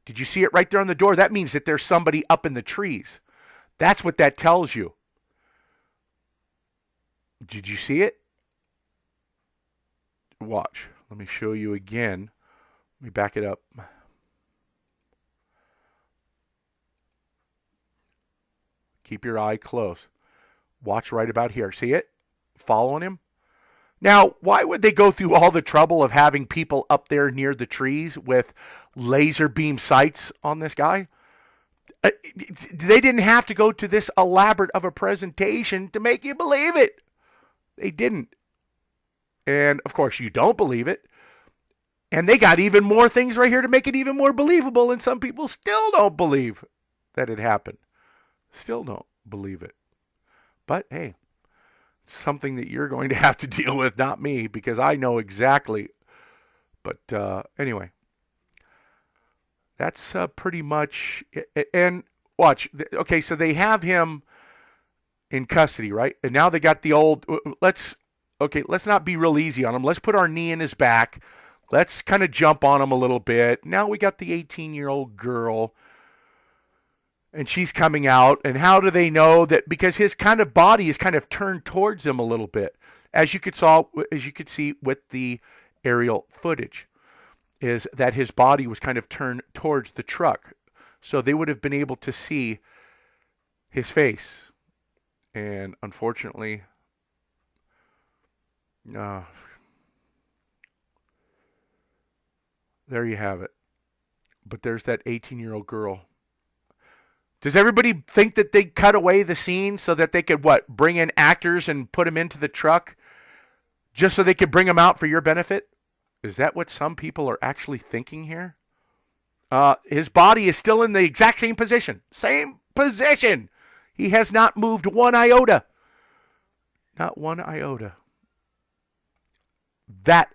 Did you see it right there on the door? That means that there's somebody up in the trees. That's what that tells you. Did you see it? Watch. Let me show you again. Let me back it up. Keep your eye close. Watch right about here. See it? Following him? Now, why would they go through all the trouble of having people up there near the trees with laser beam sights on this guy? They didn't have to go to this elaborate of a presentation to make you believe it. They didn't. And, of course, you don't believe it. And they got even more things right here to make it even more believable, and some people still don't believe that it happened. Still don't believe it. But, hey, it's something that you're going to have to deal with, not me, because I know exactly. But, anyway, that's pretty much it. And watch. Okay, so they have him in custody, right? And now they got the old, let's not be real easy on him. Let's put our knee in his back. Let's kind of jump on him a little bit. Now we got the 18-year-old girl, and she's coming out. And how do they know that? Because his kind of body is kind of turned towards them a little bit, as you could see with the aerial footage, is that his body was kind of turned towards the truck, so they would have been able to see his face. And unfortunately, there you have it. But there's that 18-year-old girl. Does everybody think that they cut away the scene so that they could, bring in actors and put them into the truck just so they could bring them out for your benefit? Is that what some people are actually thinking here? His body is still in the exact same position. Same position. He has not moved one iota. Not one iota. That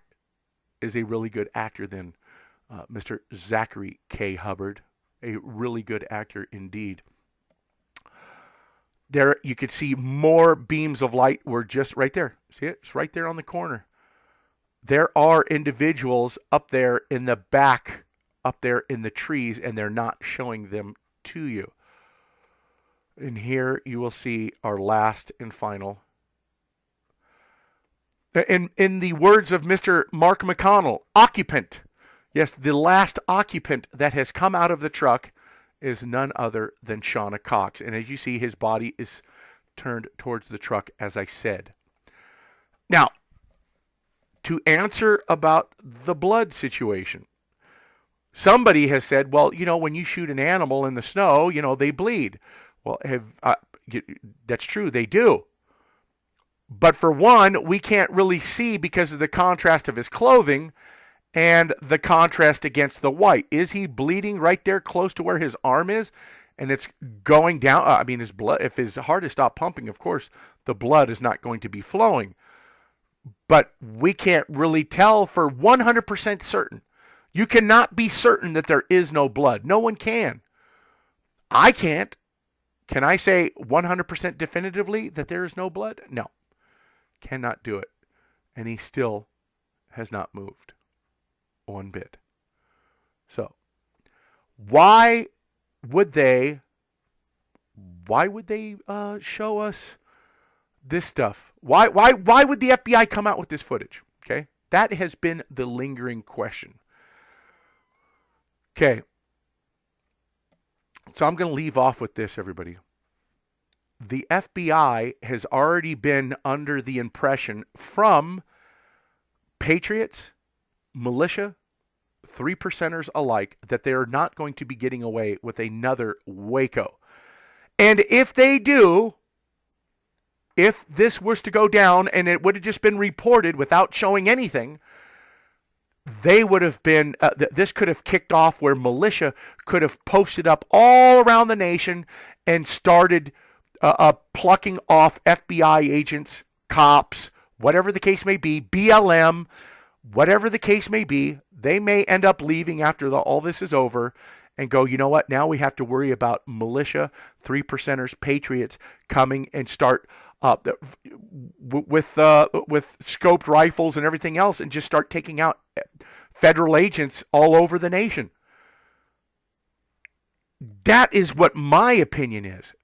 is a really good actor then, Mr. Zachary K. Hubbard. A really good actor indeed. There you could see more beams of light were just right there. See it? It's right there on the corner. There are individuals up there in the back, up there in the trees, and they're not showing them to you. And here you will see our last and final. In the words of Mr. Mark McConnell, occupant. Yes, the last occupant that has come out of the truck is none other than Shauna Cox. And as you see, his body is turned towards the truck, as I said. Now, to answer about the blood situation, somebody has said, well, when you shoot an animal in the snow, they bleed. Well, that's true, they do. But for one, we can't really see because of the contrast of his clothing and the contrast against the white. Is he bleeding right there close to where his arm is? And it's going down. His blood, if his heart has stopped pumping, of course, the blood is not going to be flowing. But we can't really tell for 100% certain. You cannot be certain that there is no blood. No one can. I can't. Can I say 100% definitively that there is no blood? No. Cannot do it. And he still has not moved one bit. So, why would they show us this stuff? Why would the FBI come out with this footage? Okay? That has been the lingering question. Okay. So I'm going to leave off with this, everybody. The FBI has already been under the impression from patriots, militia, 3%ers alike that they are not going to be getting away with another Waco. And if they do, if this was to go down and it would have just been reported without showing anything, they would have been, this could have kicked off where militia could have posted up all around the nation and started plucking off FBI agents, cops, whatever the case may be, BLM, whatever the case may be. They may end up leaving after all this is over and go, you know what, now we have to worry about militia, 3%ers, patriots coming and start with scoped rifles and everything else and just start taking out federal agents all over the nation. That is what my opinion is.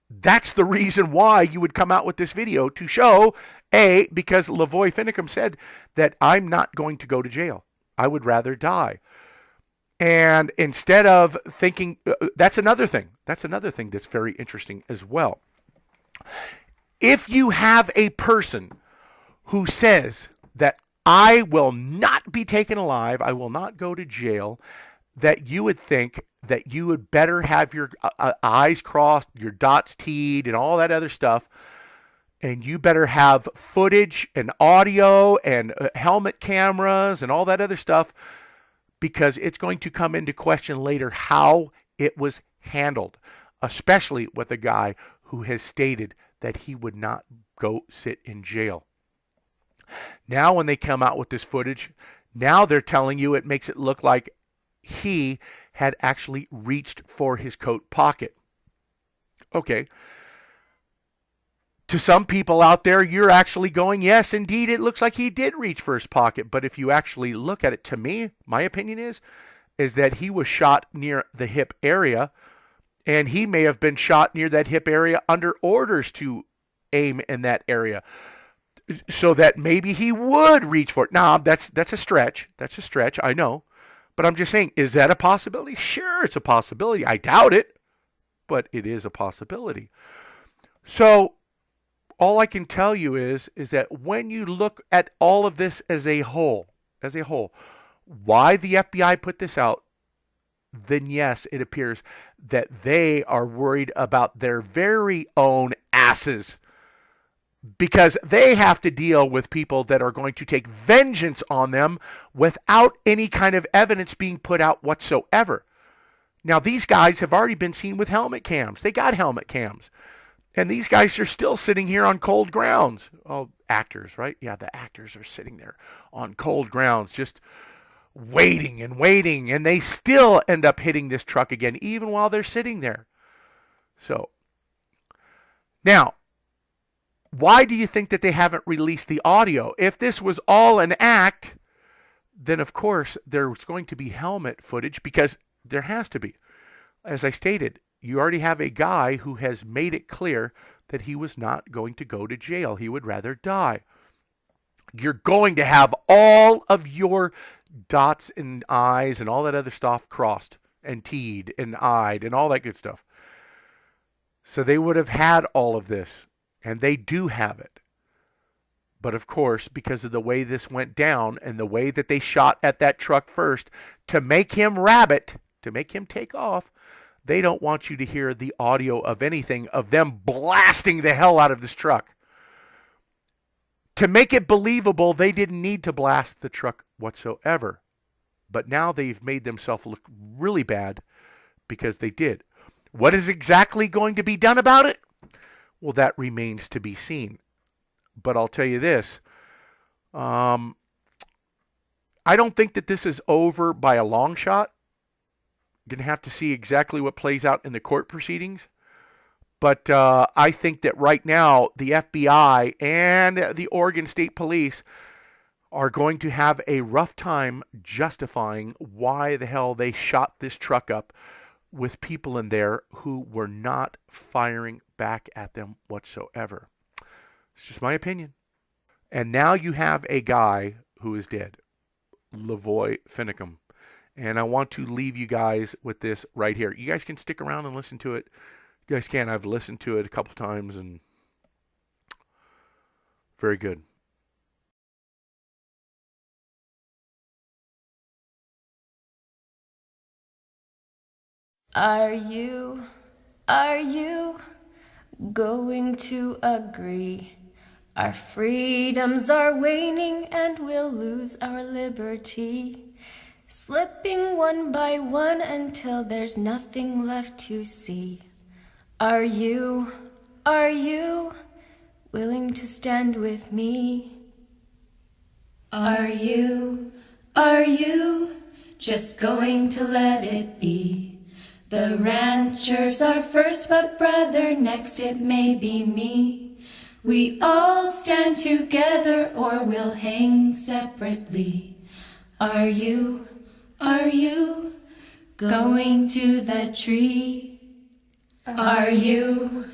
That's the reason why you would come out with this video, to show, because Lavoy Finicum said that I'm not going to go to jail. I would rather die. And instead of thinking, that's another thing. That's another thing that's very interesting as well. If you have a person who says that I will not be taken alive, I will not go to jail, that you would think that you would better have your I's crossed, your dots T'd, and all that other stuff, and you better have footage and audio and helmet cameras and all that other stuff, because it's going to come into question later how it was handled, especially with a guy who has stated that he would not go sit in jail. Now when they come out with this footage, now they're telling you it makes it look like he had actually reached for his coat pocket. Okay. To some people out there, you're actually going, yes, indeed, it looks like he did reach for his pocket. But if you actually look at it, to me, my opinion is that he was shot near the hip area, and he may have been shot near that hip area under orders to aim in that area, so that maybe he would reach for it. Now, that's a stretch. That's a stretch, I know. But I'm just saying, is that a possibility? Sure, it's a possibility. I doubt it, but it is a possibility. So all I can tell you is that when you look at all of this as a whole, why the FBI put this out, then yes, it appears that they are worried about their very own asses, because they have to deal with people that are going to take vengeance on them without any kind of evidence being put out whatsoever. Now, these guys have already been seen with helmet cams. They got helmet cams. And these guys are still sitting here on cold grounds. Oh, actors, right? Yeah, the actors are sitting there on cold grounds, just waiting and waiting. And they still end up hitting this truck again, even while they're sitting there. So, now, why do you think that they haven't released the audio? If this was all an act, then of course there's going to be helmet footage, because there has to be. As I stated, you already have a guy who has made it clear that he was not going to go to jail. He would rather die. You're going to have all of your dots and I's and all that other stuff crossed and T'd and I'd and all that good stuff. So they would have had all of this. And they do have it. But of course, because of the way this went down and the way that they shot at that truck first to make him rabbit, to make him take off, they don't want you to hear the audio of anything of them blasting the hell out of this truck. To make it believable, they didn't need to blast the truck whatsoever. But now they've made themselves look really bad because they did. What is exactly going to be done about it? Well, that remains to be seen. But I'll tell you this. I don't think that this is over by a long shot. Going to have to see exactly what plays out in the court proceedings. But I think that right now, the FBI and the Oregon State Police are going to have a rough time justifying why the hell they shot this truck up with people in there who were not firing back at them whatsoever. It's just my opinion. And now you have a guy who is dead, Lavoy Finicum. And I want to leave you guys with this right here. You guys can stick around and listen to it. You guys can. I've listened to it a couple times and very good. Are you going to agree? Our freedoms are waning and we'll lose our liberty. Slipping one by one until there's nothing left to see. Are you willing to stand with me? Are you just going to let it be? The ranchers are first, but brother, next it may be me. We all stand together or we'll hang separately. Are you going to the tree? Are you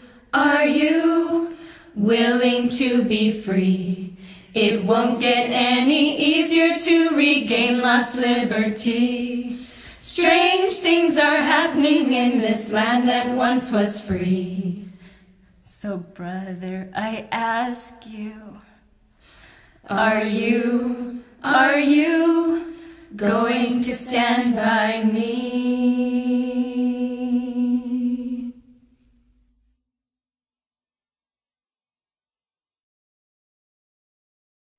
willing to be free? It won't get any easier to regain lost liberty. Strange things are happening in this land that once was free. So brother, I ask you, are you going to stand by me?